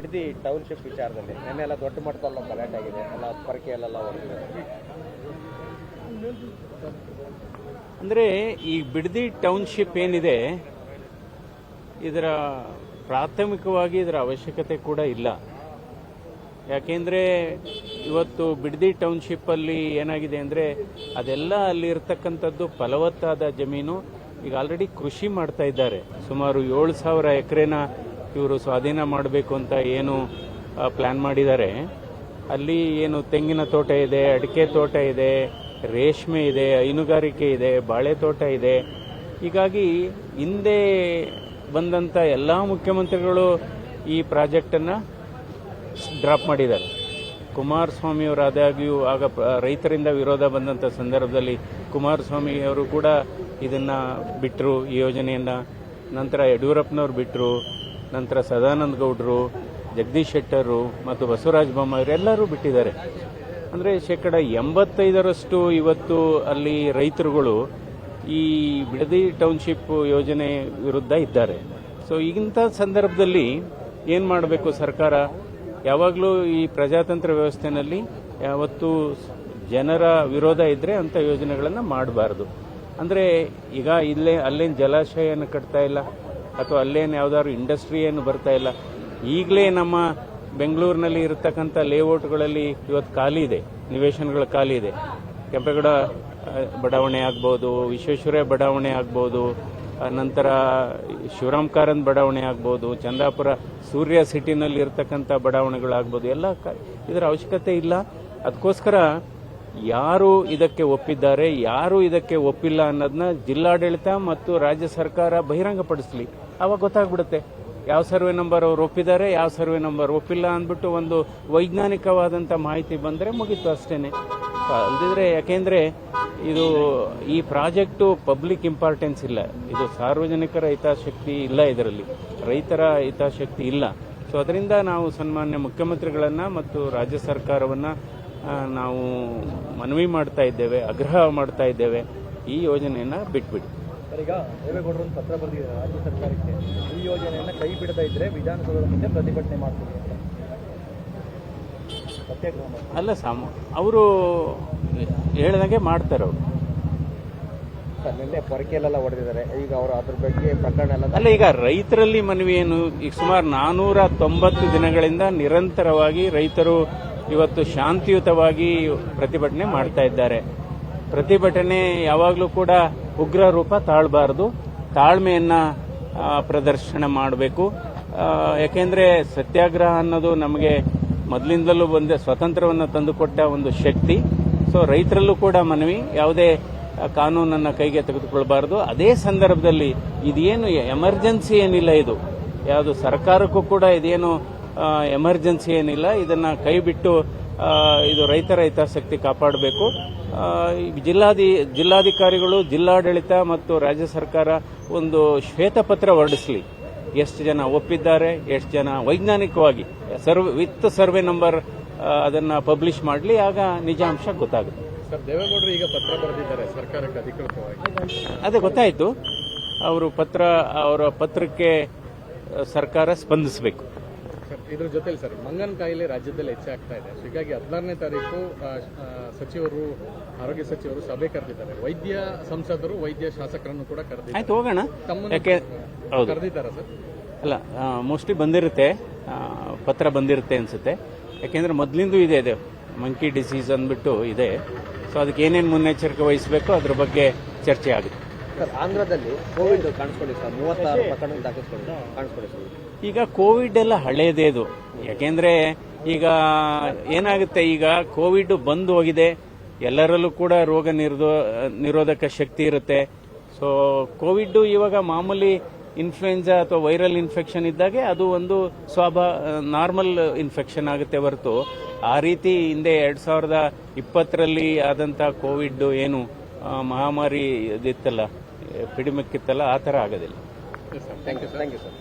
Bidadi township ವಿಚಾರದಲ್ಲಿ ನಿನ್ನೆ ಎಲ್ಲ ದೊಡ್ಡ ಮಟ್ಟದಲ್ಲ ಗಲಾಟೆ ಆಗಿದೆ, ಎಲ್ಲ ಪರಕೆ ಎಲ್ಲ ಹೊರಗಿದೆ. ಅಂದರೆ ಈ ಬಿಡದಿ ಟೌನ್ಶಿಪ್ ಏನಿದೆ, ಇದರ ಪ್ರಾಥಮಿಕವಾಗಿ ಇದರ ಅವಶ್ಯಕತೆ ಕೂಡ ಇಲ್ಲ. ಯಾಕೆಂದರೆ ಇವತ್ತು ಬಿಡದಿ ಟೌನ್ಶಿಪ್ಪಲ್ಲಿ ಏನಾಗಿದೆ ಅಂದರೆ ಅದೆಲ್ಲ ಅಲ್ಲಿ ಇರ್ತಕ್ಕಂಥದ್ದು ಫಲವತ್ತಾದ ಜಮೀನು. ಈಗ ಆಲ್ರೆಡಿ ಕೃಷಿ ಮಾಡ್ತಾ ಇದ್ದಾರೆ. ಸುಮಾರು 7,000 ಎಕರೆನ ಇವರು ಸ್ವಾಧೀನ ಮಾಡಬೇಕು ಅಂತ ಏನು ಪ್ಲಾನ್ ಮಾಡಿದ್ದಾರೆ. ಅಲ್ಲಿ ಏನು ತೆಂಗಿನ ತೋಟ ಇದೆ, ಅಡಿಕೆ ತೋಟ ಇದೆ, ರೇಷ್ಮೆ ಇದೆ, ಹೈನುಗಾರಿಕೆ ಇದೆ, ಬಾಳೆ ತೋಟ ಇದೆ. ಹೀಗಾಗಿ ಹಿಂದೆ ಬಂದಂಥ ಎಲ್ಲ ಮುಖ್ಯಮಂತ್ರಿಗಳು ಈ ಪ್ರಾಜೆಕ್ಟನ್ನು ಡ್ರಾಪ್ ಮಾಡಿದ್ದಾರೆ. ಕುಮಾರಸ್ವಾಮಿಯವರು ಆದಾಗ್ಯೂ ಆಗ ರೈತರಿಂದ ವಿರೋಧ ಬಂದಂಥ ಸಂದರ್ಭದಲ್ಲಿ ಕುಮಾರಸ್ವಾಮಿಯವರು ಕೂಡ ಇದನ್ನು ಬಿಟ್ಟರು, ಈ ಯೋಜನೆಯನ್ನು. ನಂತರ ಯಡಿಯೂರಪ್ಪನವ್ರು ಬಿಟ್ಟರು, ನಂತರ ಸದಾನಂದ ಗೌಡರು, ಜಗದೀಶ್ ಶೆಟ್ಟರು ಮತ್ತು ಬಸವರಾಜ ಬೊಮ್ಮಾಯಿ ಎಲ್ಲರೂ ಬಿಟ್ಟಿದ್ದಾರೆ. ಅಂದರೆ 85% ಇವತ್ತು ಅಲ್ಲಿ ರೈತರುಗಳು ಈ ಬಿಡದಿ ಟೌನ್ಶಿಪ್ ಯೋಜನೆ ವಿರುದ್ಧ ಇದ್ದಾರೆ. ಸೊ ಇಂಥ ಸಂದರ್ಭದಲ್ಲಿ ಏನು ಮಾಡಬೇಕು ಸರ್ಕಾರ? ಯಾವಾಗಲೂ ಈ ಪ್ರಜಾತಂತ್ರ ವ್ಯವಸ್ಥೆಯಲ್ಲಿ ಯಾವತ್ತೂ ಜನರ ವಿರೋಧ ಇದ್ದರೆ ಅಂಥ ಯೋಜನೆಗಳನ್ನು ಮಾಡಬಾರ್ದು. ಅಂದರೆ ಈಗ ಅಲ್ಲೇನು ಜಲಾಶಯನ ಕಟ್ತಾ ಇಲ್ಲ ಅಥವಾ ಅಲ್ಲೇನು ಯಾವುದಾದ್ರು ಇಂಡಸ್ಟ್ರಿ ಏನು ಬರ್ತಾ ಇಲ್ಲ. ಈಗಲೇ ನಮ್ಮ ಬೆಂಗಳೂರಿನಲ್ಲಿ ಇರತಕ್ಕಂಥ ಲೇಔಟ್ಗಳಲ್ಲಿ ಇವತ್ತು ಖಾಲಿ ಇದೆ, ನಿವೇಶನಗಳು ಖಾಲಿ ಇದೆ. ಕೆಂಪೇಗೌಡ ಬಡಾವಣೆ ಆಗ್ಬೋದು, ವಿಶ್ವೇಶ್ವರಯ್ಯ ಬಡಾವಣೆ ಆಗ್ಬೋದು, ನಂತರ ಶಿವರಾಮ್ ಕಾರಂತ್ ಬಡಾವಣೆ ಆಗ್ಬೋದು, ಚಂದಾಪುರ ಸೂರ್ಯ ಸಿಟಿನಲ್ಲಿ ಇರತಕ್ಕಂಥ ಬಡಾವಣೆಗಳಾಗ್ಬೋದು. ಎಲ್ಲ ಇದರ ಅವಶ್ಯಕತೆ ಇಲ್ಲ. ಅದಕ್ಕೋಸ್ಕರ ಯಾರು ಇದಕ್ಕೆ ಒಪ್ಪಿದ್ದಾರೆ, ಯಾರು ಇದಕ್ಕೆ ಒಪ್ಪಿಲ್ಲ ಅನ್ನೋದನ್ನ ಜಿಲ್ಲಾಡಳಿತ ಮತ್ತು ರಾಜ್ಯ ಸರ್ಕಾರ ಬಹಿರಂಗಪಡಿಸಲಿ. ಆವಾಗ ಗೊತ್ತಾಗ್ಬಿಡುತ್ತೆ ಯಾವ ಸರ್ವೆ ನಂಬರ್ ಅವ್ರು ಒಪ್ಪಿದ್ದಾರೆ, ಯಾವ ಸರ್ವೆ ನಂಬರ್ ಒಪ್ಪಿಲ್ಲ ಅಂದ್ಬಿಟ್ಟು ಒಂದು ವೈಜ್ಞಾನಿಕವಾದಂಥ ಮಾಹಿತಿ ಬಂದರೆ ಮುಗೀತು ಅಷ್ಟೇನೆ. ಅಲ್ದಿದ್ರೆ ಯಾಕೆಂದರೆ ಇದು ಈ ಪ್ರಾಜೆಕ್ಟು ಪಬ್ಲಿಕ್ ಇಂಪಾರ್ಟೆನ್ಸ್ ಇಲ್ಲ, ಇದು ಸಾರ್ವಜನಿಕರ ಹಿತಾಸಕ್ತಿ ಇಲ್ಲ, ಇದರಲ್ಲಿ ರೈತರ ಹಿತಾಸಕ್ತಿ ಇಲ್ಲ. ಸೊ ಅದರಿಂದ ನಾವು ಸನ್ಮಾನ್ಯ ಮುಖ್ಯಮಂತ್ರಿಗಳನ್ನು ಮತ್ತು ರಾಜ್ಯ ಸರ್ಕಾರವನ್ನು ನಾವು ಮನವಿ ಮಾಡ್ತಾ ಇದ್ದೇವೆ, ಆಗ್ರಹ ಮಾಡ್ತಾ ಇದ್ದೇವೆ, ಈ ಯೋಜನೆಯನ್ನು ಬಿಟ್ಬಿಡಿ. ಈಗ ದೇವೇಗೌಡರು ಒಂದು ಪತ್ರ ಬರೆದಿದ್ದಾರೆ ರಾಜ್ಯ ಸರ್ಕಾರಕ್ಕೆ, ಈ ಯೋಜನೆಯನ್ನು ಕೈ ಬಿಡದೇ ಇದ್ರೆ ವಿಧಾನಸೌಧದ ಮುಂದೆ ಪ್ರತಿಭಟನೆ ಮಾಡ್ತೀವಿ ಅಂತ. ಅಲ್ಲ, ಅವರು ಹೇಳ್ದಂಗೆ ಮಾಡ್ತಾರೆ. ಅವರು ನಿನ್ನೆ ಪೊರಕೆಯಲ್ಲೆಲ್ಲ ಹೊಡೆದಿದ್ದಾರೆ. ಈಗ ಅವರು ಅದ್ರ ಬಗ್ಗೆ ಪ್ರಕರಣ ಎಲ್ಲ ಅಲ್ಲ, ಈಗ ರೈತರಲ್ಲಿ ಮನವಿ ಏನು? ಈಗ ಸುಮಾರು 490 ದಿನಗಳಿಂದ ನಿರಂತರವಾಗಿ ರೈತರು ಇವತ್ತು ಶಾಂತಿಯುತವಾಗಿ ಪ್ರತಿಭಟನೆ ಮಾಡ್ತಾ ಇದ್ದಾರೆ. ಪ್ರತಿಭಟನೆ ಯಾವಾಗಲೂ ಕೂಡ ಉಗ್ರ ರೂಪ ತಾಳಬಾರದು, ತಾಳ್ಮೆಯನ್ನ ಪ್ರದರ್ಶನ ಮಾಡಬೇಕು. ಯಾಕೆಂದ್ರೆ ಸತ್ಯಾಗ್ರಹ ಅನ್ನೋದು ನಮಗೆ ಮೊದಲಿಂದಲೂ ಬಂದ ಸ್ವಾತಂತ್ರ್ಯವನ್ನು ತಂದುಕೊಟ್ಟ ಒಂದು ಶಕ್ತಿ. ಸೊ ರೈತರಲ್ಲೂ ಕೂಡ ಮನವಿ, ಯಾವುದೇ ಕಾನೂನನ್ನು ಕೈಗೆ ತೆಗೆದುಕೊಳ್ಬಾರದು. ಅದೇ ಸಂದರ್ಭದಲ್ಲಿ ಇದೇನು ಎಮರ್ಜೆನ್ಸಿ ಏನಿಲ್ಲ, ಇದು ಯಾವುದು ಸರ್ಕಾರಕ್ಕೂ ಕೂಡ ಇದೇನು ಎಮರ್ಜೆನ್ಸಿ ಏನಿಲ್ಲ. ಇದನ್ನ ಕೈ ಬಿಟ್ಟು ಇದು ರೈತರ ಹಿತಾಸಕ್ತಿ ಕಾಪಾಡಬೇಕು. ಜಿಲ್ಲಾಧಿಕಾರಿಗಳು, ಜಿಲ್ಲಾಡಳಿತ ಮತ್ತು ರಾಜ್ಯ ಸರ್ಕಾರ ಒಂದು ಶ್ವೇತಪತ್ರ ಹೊರಡಿಸಲಿ. ಎಷ್ಟು ಜನ ಒಪ್ಪಿದ್ದಾರೆ, ಎಷ್ಟು ಜನ ವೈಜ್ಞಾನಿಕವಾಗಿ ವಿತ್ ಸರ್ವೆ ನಂಬರ್ ಅದನ್ನ ಪಬ್ಲಿಷ್ ಮಾಡಲಿ, ಆಗ ನಿಜಾಂಶ ಗೊತ್ತಾಗುತ್ತೆ. ಸರ್, ದೇವೇಗೌಡರು ಈಗ ಪತ್ರ ಬರೆದಿದ್ದಾರೆ ಸರ್ಕಾರಕ್ಕೆ ಅಧಿಕೃತವಾಗಿ. ಅದೇ ಗೊತ್ತಾಯಿತು. ಅವರ ಪತ್ರಕ್ಕೆ ಸರ್ಕಾರ ಸ್ಪಂದಿಸಬೇಕು. ಇದ್ರ ಜೊತೆಲಿ ಸರ್, ಮಂಗನ ಕಾಯಿಲೆ ರಾಜ್ಯದಲ್ಲಿ ಹೆಚ್ಚಾಗ್ತಾ ಇದೆ. ಹೀಗಾಗಿ 16ನೇ ತಾರೀಕು ಸಚಿವರು, ಆರೋಗ್ಯ ಸಚಿವರು ಸಭೆ ಕರೆದಿದ್ದಾರೆ. ವೈದ್ಯ ಸಂಸದರು, ವೈದ್ಯ ಶಾಸಕರನ್ನು ಕೂಡ ಕರೆದಿದ್ದಾರೆ. ಆಯ್ತು, ಹೋಗೋಣ. ಕರೆದಿದ್ದಾರಾ ಸರ್? ಅಲ್ಲ, ಮೋಸ್ಟ್ಲಿ ಬಂದಿರುತ್ತೆ, ಪತ್ರ ಬಂದಿರುತ್ತೆ ಅನ್ಸುತ್ತೆ. ಯಾಕೆಂದ್ರೆ ಮೊದಲಿಂದ ಇದೆ ಮಂಕಿ ಡಿಸೀಸ್ ಅಂದ್ಬಿಟ್ಟು ಇದೆ. ಸೊ ಅದಕ್ಕೆ ಏನೇನು ಮುನ್ನೆಚ್ಚರಿಕೆ ವಹಿಸಬೇಕು ಅದ್ರ ಬಗ್ಗೆ ಚರ್ಚೆ ಆಗುತ್ತೆ. ಸರ್, ಆಂಧ್ರದಲ್ಲಿ ಕೋವಿಡ್ ಕಾಣಿಸ್ಕೊಂಡಿದೆ ಸರ್, 36 ಪ್ರಕರಣ ಕಾಣಿಸ್ಕೊಂಡಿದೆ. ಈಗ ಕೋವಿಡ್ ಎಲ್ಲ ಹಳೇದೇ ಇದು. ಯಾಕೆಂದ್ರೆ ಈಗ ಏನಾಗುತ್ತೆ, ಈಗ ಕೋವಿಡ್ ಬಂದು ಹೋಗಿದೆ, ಎಲ್ಲರಲ್ಲೂ ಕೂಡ ರೋಗ ನಿರೋಧಕ ಶಕ್ತಿ ಇರುತ್ತೆ. ಸೊ ಕೋವಿಡ್ ಇವಾಗ ಮಾಮೂಲಿ ಇನ್ಫ್ಲೂಯೆನ್ಸಾ ಅಥವಾ ವೈರಲ್ ಇನ್ಫೆಕ್ಷನ್ ಇದ್ದಾಗೆ ಅದು ಒಂದು ನಾರ್ಮಲ್ ಇನ್ಫೆಕ್ಷನ್ ಆಗುತ್ತೆ ಹೊರತು ಆ ರೀತಿ ಹಿಂದೆ 2020ರಲ್ಲಿ ಆದಂಥ ಕೋವಿಡ್ ಏನು ಮಹಾಮಾರಿ ಇದಿತ್ತಲ್ಲ, ಪಿಡಿಮಿಕ್ ಇತ್ತಲ್ಲ, ಆ ಥರ ಆಗೋದಿಲ್ಲ. Thank you sir.